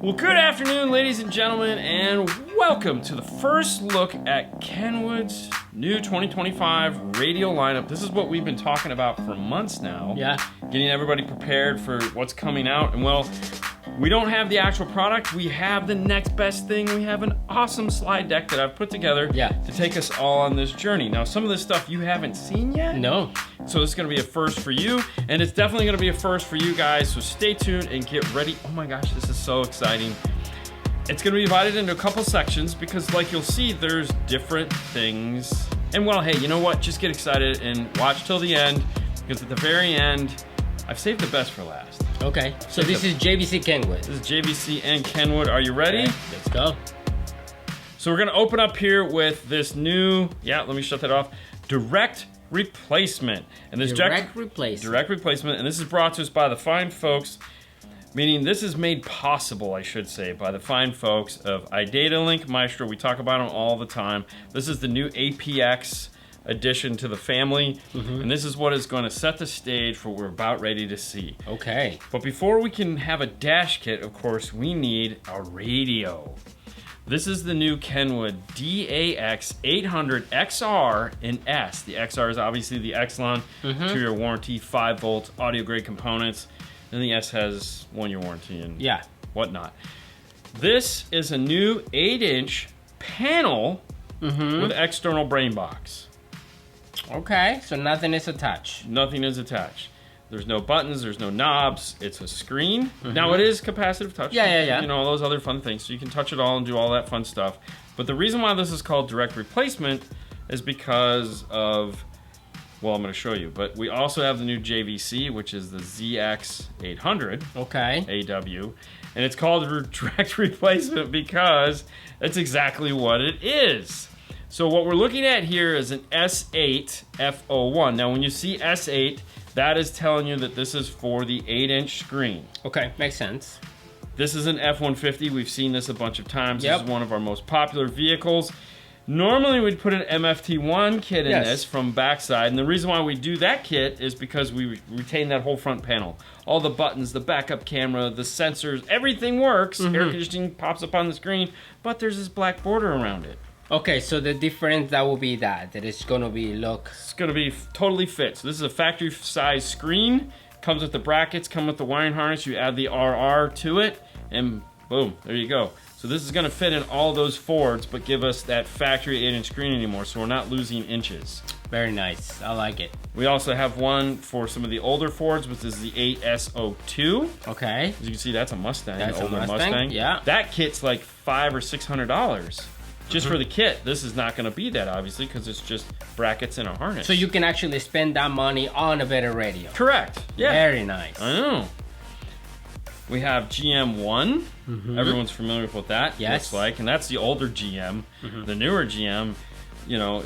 Well, good afternoon, ladies and gentlemen, and welcome to the first look at Kenwood's new 2025 radio lineup. This is what we've been talking about for months now. Yeah. Getting everybody prepared for what's coming out. And well, we don't have the actual product. We have the next best thing. We have an awesome slide deck that I've put together to take us all on this journey. Now, some of this stuff you haven't seen yet. No. So this is going to be a first for you, and it's definitely going to be a first for you guys. So stay tuned and get ready. Oh my gosh, this is so exciting. It's going to be divided into a couple sections because, like you'll see, there's different things. And well, hey, you know what? Just get excited and watch till the end, because at the very end, I've saved the best for last. Okay, so this is JVC Kenwood. This is JVC and Kenwood. Are you ready? Okay, let's go. So we're going to open up here with this new, let me shut that off, direct replacement. And this direct replacement, and this is brought to us by the fine folks, meaning this is made possible, I should say, by the fine folks of iDataLink Maestro. We talk about them all the time. This is the new APX addition to the family, and this is what is going to set the stage for what we're about ready to see. Okay. But before we can have a dash kit, of course, we need a radio. This is the new Kenwood DAX 800 XR in S. The XR is obviously the Exelon, 2-year warranty, 5-volt audio grade components. And the S has 1-year warranty and whatnot. This is a new 8-inch panel with external brain box. Okay, so nothing is attached. Nothing is attached. There's no buttons, there's no knobs, it's a screen. Now it is capacitive touch. Yeah. You know, all those other fun things. So you can touch it all and do all that fun stuff. But the reason why this is called direct replacement is because of, well, I'm going to show you. But we also have the new JVC, which is the ZX 800. Okay. AW. And it's called direct replacement because it's exactly what it is. So what we're looking at here is an S8 F01. Now when you see S8, that is telling you that this is for the 8-inch screen. Okay, makes sense. This is an F-150. We've seen this a bunch of times. This is one of our most popular vehicles. Normally we'd put an MFT1 kit in this from backside, and the reason why we do that kit is because we retain that whole front panel. All the buttons, the backup camera, the sensors, everything works. Air conditioning pops up on the screen, but there's this black border around it. Okay, so the difference that will be that it's gonna be It's gonna be totally fit. So this is a factory size screen. Comes with the brackets, come with the wiring harness. You add the RR to it, and boom, there you go. So this is gonna fit in all those Fords, but give us that factory 8-inch screen anymore, so we're not losing inches. Very nice, I like it. We also have one for some of the older Fords, which is the 8SO2. Okay. As you can see, that's a Mustang. That's older a Mustang, yeah. That kit's like $500 or $600. Just for the kit. This is not going to be that, obviously, because it's just brackets and a harness. So you can actually spend that money on a better radio. Correct. Yeah. Very nice. I know. We have GM1. Everyone's familiar with what that looks like, and that's the older GM. The newer GM, you know,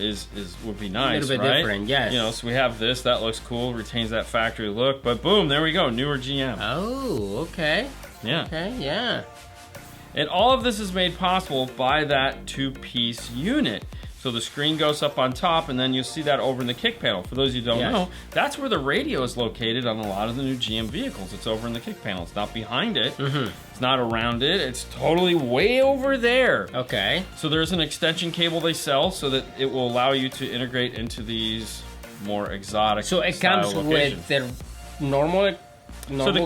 would be nice, a little bit different, yes. You know, so we have this. That looks cool. Retains that factory look. But boom, there we go. Newer GM. Oh, okay. Yeah. Okay, yeah. And all of this is made possible by that 2-piece unit. So the screen goes up on top, and then you'll see that over in the kick panel. For those of you who don't know, that's where the radio is located on a lot of the new GM vehicles. It's over in the kick panel. It's not behind it. It's not around it. It's totally way over there. Okay. So there's an extension cable they sell so that it will allow you to integrate into these more exotic So it comes with the normal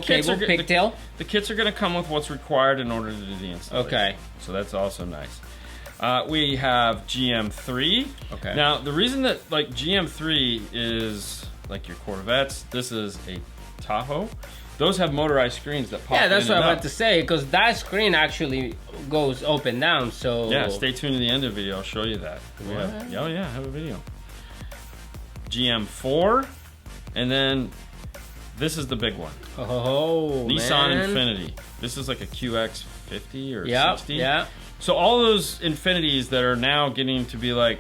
cable pigtail? The kits are going to come with what's required in order to do the installation. Okay. So that's also nice. We have GM3. Okay. Now, the reason that like GM3 is like your Corvettes, this is a Tahoe. Those have motorized screens that pop in. Yeah, that's what and I up. about to say, because that screen actually goes up and down, so... Yeah, stay tuned to the end of the video. I'll show you that. We have, I have a video. GM4, and then this is the big one. Oh, Nissan man. Infiniti. This is like a QX50 or 60. Yeah. So all those Infinitis that are now getting to be like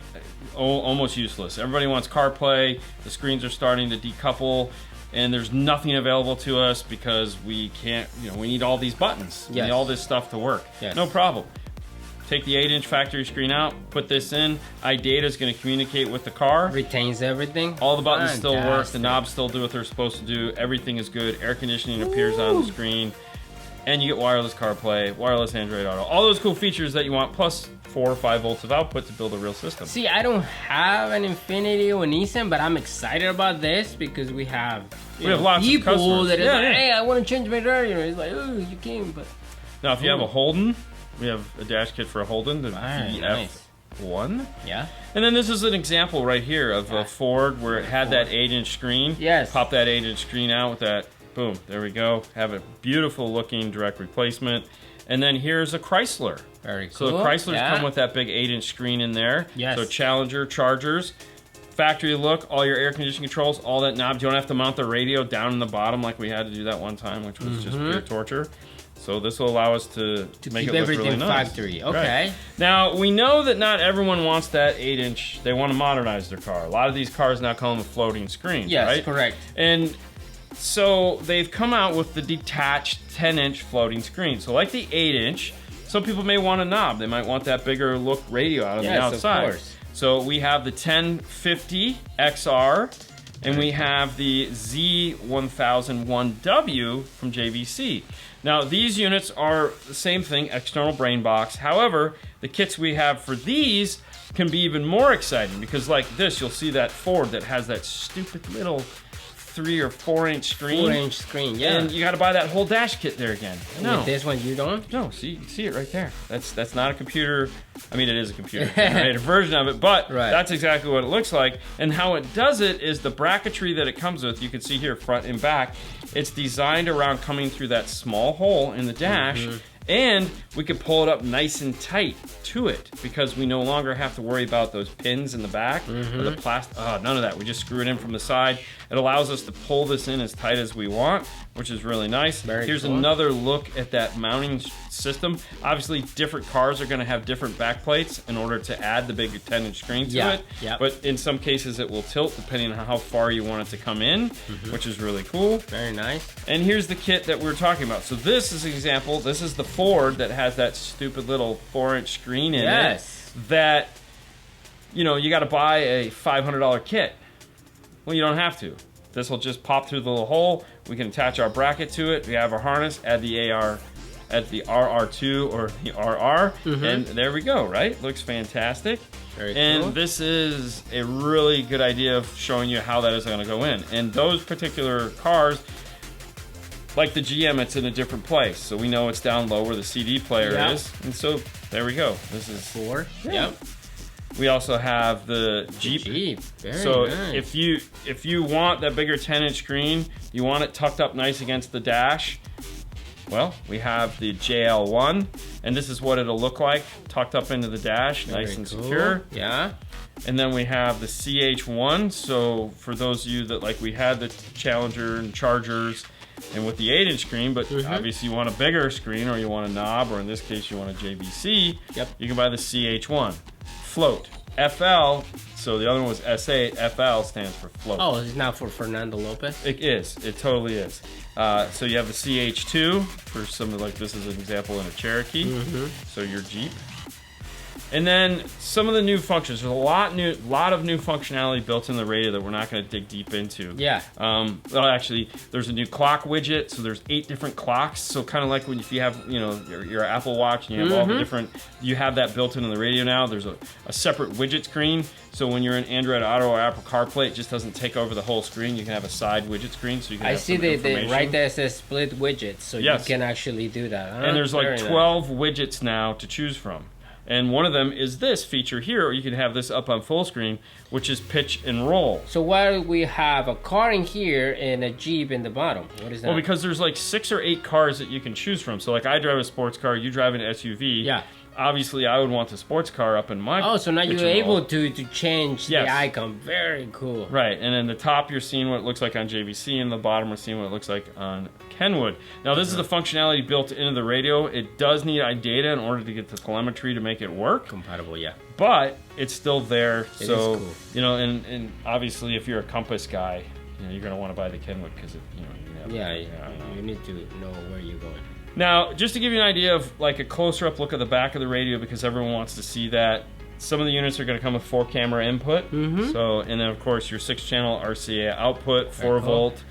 almost useless. Everybody wants CarPlay. The screens are starting to decouple, and there's nothing available to us because we can't. You know, we need all these buttons. We need all this stuff to work. No problem. Take the 8-inch factory screen out, put this in. iData is going to communicate with the car. Retains everything. All the buttons still work. The knobs still do what they're supposed to do. Everything is good. Air conditioning appears on the screen. And you get wireless CarPlay, wireless Android Auto, all those cool features that you want, plus 4 or 5 volts of output to build a real system. See, I don't have an Infiniti or Nissan, but I'm excited about this because we have lots people of customers. that is like, hey, I want to change my radio. It's like, oh, you can, but now if you have a Holden, we have a dash kit for a Holden, the nice. VF1. Yeah. And then this is an example right here of a Ford where it had that 8-inch screen. Yes. Pop that 8-inch screen out with that. Boom, there we go. Have a beautiful looking direct replacement. And then here's a Chrysler. Very cool. So the Chryslers come with that big 8-inch screen in there. Yes. So Challenger, Chargers, factory look, all your air conditioning controls, all that knob. You don't have to mount the radio down in the bottom like we had to do that one time, which was just pure torture. So this will allow us to make it look really nice. Factory. Okay. Right. Now, we know that not everyone wants that 8-inch. They want to modernize their car. A lot of these cars now come with floating screens, yes, right? correct. And so they've come out with the detached 10-inch floating screen. So like the 8-inch, some people may want a knob. They might want that bigger look radio out on the outside. Of course. So we have the 1050 XR, and we have the Z1001W from JVC. Now, these units are the same thing, external brain box. However, the kits we have for these can be even more exciting because like this, you'll see that Ford that has that stupid little 3 or 4-inch screen. 4-inch screen, yeah. And you got to buy that whole dash kit there again. No. With this one, you don't? No, see it right there. That's not a computer. I mean, it is a computer-generated version of it, but that's exactly what it looks like. And how it does it is the bracketry that it comes with. You can see here, front and back. It's designed around coming through that small hole in the dash. And we can pull it up nice and tight to it because we no longer have to worry about those pins in the back or the plastic. None of that. We just screw it in from the side. It allows us to pull this in as tight as we want, which is really nice. Here's another look at that mounting system. Obviously, different cars are going to have different back plates in order to add the big 10-inch screen to it. But in some cases, it will tilt depending on how far you want it to come in, which is really cool. Very nice. And here's the kit that we were talking about. So this is an example. This is the Ford that has that stupid little 4-inch screen in it that, you got to buy a $500 kit. Well, you don't have to. This will just pop through the little hole. We can attach our bracket to it. We have our harness, add the RR2 or the RR, and there we go, right? Looks fantastic. Very cool. This is a really good idea of showing you how that is going to go in. And those particular cars, like the GM, it's in a different place. So we know it's down low where the CD player is. And so there we go. This is 4. Yep. We also have the Jeep. Very so nice. if you want that bigger 10-inch screen, you want it tucked up nice against the dash, well, we have the JL1, and this is what it'll look like, tucked up into the dash, nice and secure. Yeah. And then we have the CH1, so for those of you that we had the Challenger and Chargers, and with the 8-inch screen, but obviously you want a bigger screen, or you want a knob, or in this case you want a JVC, you can buy the CH1. Float. FL, so the other one was S8, FL stands for float. Oh, it's not for Fernando Lopez? It is. It totally is. So you have the CH2 for some of this is an example in a Cherokee. So your Jeep. And then some of the new functions. There's a lot of new functionality built in the radio that we're not going to dig deep into. Yeah. Well, actually, there's a new clock widget. So there's 8 different clocks. So kind of like if you have your Apple Watch and you have all the different, you have that built in the radio now. There's a separate widget screen. So when you're in Android Auto or Apple CarPlay, it just doesn't take over the whole screen. You can have a side widget screen. So you can. I see they right there says split widgets, so you can actually do that. And there's 12 widgets now to choose from. And one of them is this feature here, or you can have this up on full screen, which is pitch and roll. So why do we have a car in here and a Jeep in the bottom? What is that? Well, because there's 6 or 8 cars that you can choose from. So I drive a sports car, you drive an SUV. Yeah. Obviously, I would want the sports car up in my so now you're able to change the icon. Very cool. Right, and then the top you're seeing what it looks like on JVC, and the bottom we're seeing what it looks like on Kenwood. Now this is the functionality built into the radio. It does need iData in order to get the telemetry to make it work. Compatible, yeah. But it's still there. It is cool. And obviously if you're a Compass guy, you're going to want to buy the Kenwood because you need to know where you're going. Now, just to give you an idea of a closer up look at the back of the radio, because everyone wants to see that, some of the units are going to come with 4-camera input. So, and then of course your 6-channel RCA output, 4 volt.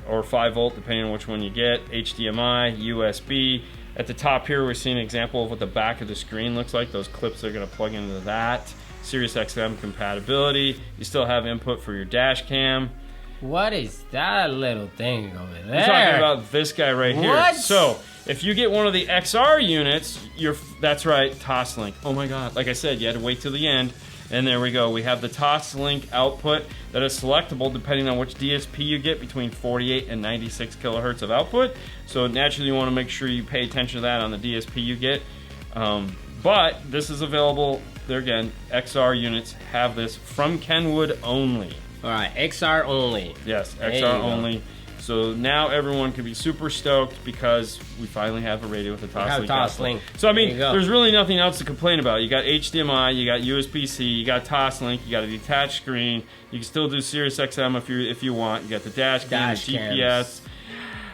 or 5 volt, depending on which one you get. HDMI, USB. At the top here, we're seeing an example of what the back of the screen looks like. Those clips are going to plug into that. Sirius XM compatibility. You still have input for your dash cam. What is that little thing over there? We're talking about this guy right here. What? So, if you get one of the XR units, that's right, Toslink. Oh my God, like I said, you had to wait till the end. And there we go. We have the Toslink output that is selectable depending on which DSP you get, between 48 and 96 kilohertz of output. So naturally you want to make sure you pay attention to that on the DSP you get. But this is available, there again, XR units have this from Kenwood only. All right, XR only. Yes, XR only. So now everyone can be super stoked because we finally have a radio with a Toslink. So I mean, there's really nothing else to complain about. You got HDMI, you got USB-C, you got Toslink, you got a detached screen. You can still do Sirius XM if you want. You got the dash cam, the GPS.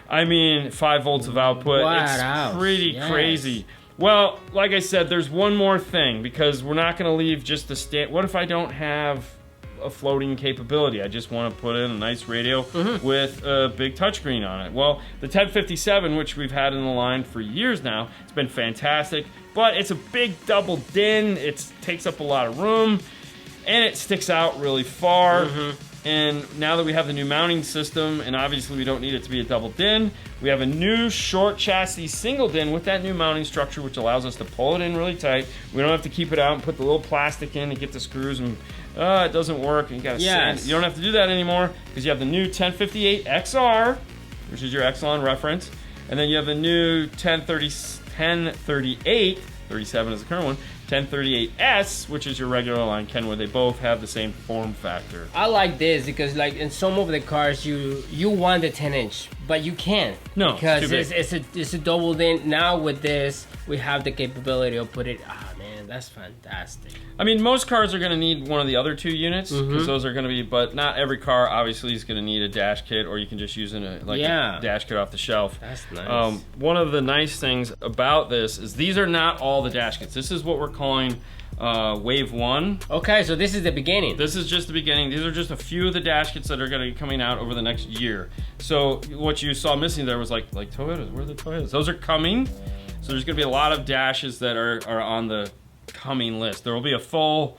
I mean, 5 volts of output. It's pretty crazy. Well, like I said, there's one more thing, because we're not going to leave just the stand. What if I don't have a floating capability? I just want to put in a nice radio with a big touchscreen on it. Well, the 1057, which we've had in the line for years now, it's been fantastic, but it's a big double din. It takes up a lot of room, and it sticks out really far. And now that we have the new mounting system, and obviously we don't need it to be a double din, we have a new short chassis single din with that new mounting structure, which allows us to pull it in really tight. We don't have to keep it out and put the little plastic in and get the screws and it doesn't work, and you gotta sand. You don't have to do that anymore, because you have the new 1058 XR, which is your Exelon reference, and then you have the new 1038, 37 is the current one, 1038S, which is your regular line Kenwood. They both have the same form factor. I like this because, like, in some of the cars, you want the 10-inch, but you can't. No, because it's a double din. Now with this, we have the capability of put it. Ah, man, that's fantastic. I mean, most cars are going to need one of the other two units, because those are going to be, but not every car obviously is going to need a dash kit, or you can just use a dash kit off the shelf. That's nice. One of the nice things about this is these are not all the dash kits. This is what we're calling Wave 1. Okay, so this is the beginning. This is just the beginning. These are just a few of the dash kits that are going to be coming out over the next year. So what you saw missing there was like Toyotas. Where are the Toyotas? Those are coming. So there's going to be a lot of dashes that are on the coming list. There will be a full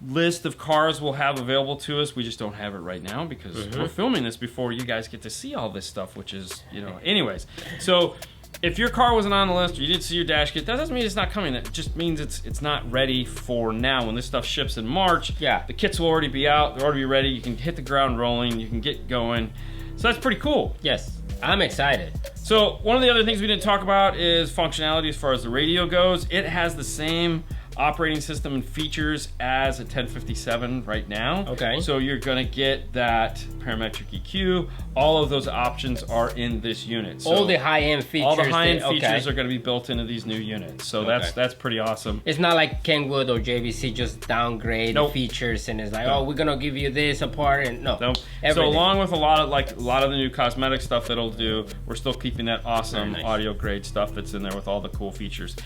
list of cars we'll have available to us. We just don't have it right now because we're filming this before you guys get to see all this stuff, which is, anyways. So if your car wasn't on the list or you didn't see your dash kit, that doesn't mean it's not coming. It just means it's not ready for now. When this stuff ships in March, the kits will already be out. They'll already be ready. You can hit the ground rolling. You can get going. So that's pretty cool. Yes, I'm excited. So one of the other things we didn't talk about is functionality as far as the radio goes. It has the same operating system and features as a 1057 right now. Okay. So you're gonna get that parametric EQ. All of those options are in this unit. So all the high-end features. All the high-end features are gonna be built into these new units. So that's pretty awesome. It's not like Kenwood or JVC just downgrade the features and it's like, oh, we're gonna give you this apart and no. So along with a lot of the new cosmetic stuff that it'll do, we're still keeping that awesome audio grade stuff that's in there with all the cool features.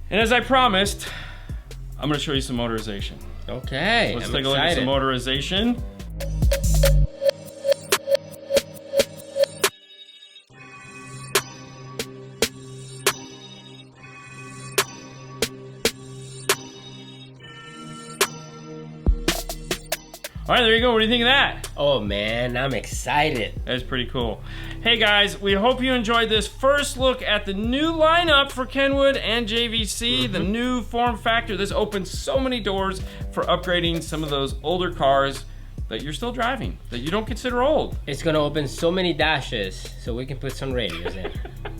And as I promised, I'm going to show you some motorization. Okay, Let's take a look at some motorization. All right, there you go. What do you think of that? Oh man, I'm excited. That's pretty cool. Hey guys, we hope you enjoyed this first look at the new lineup for Kenwood and JVC, the new form factor. This opens so many doors for upgrading some of those older cars that you're still driving, that you don't consider old. It's gonna open so many dashes so we can put some radios in.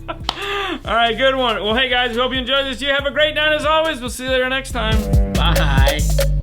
All right, good one. Well, hey guys, we hope you enjoyed this. You have a great night as always. We'll see you later next time. Bye.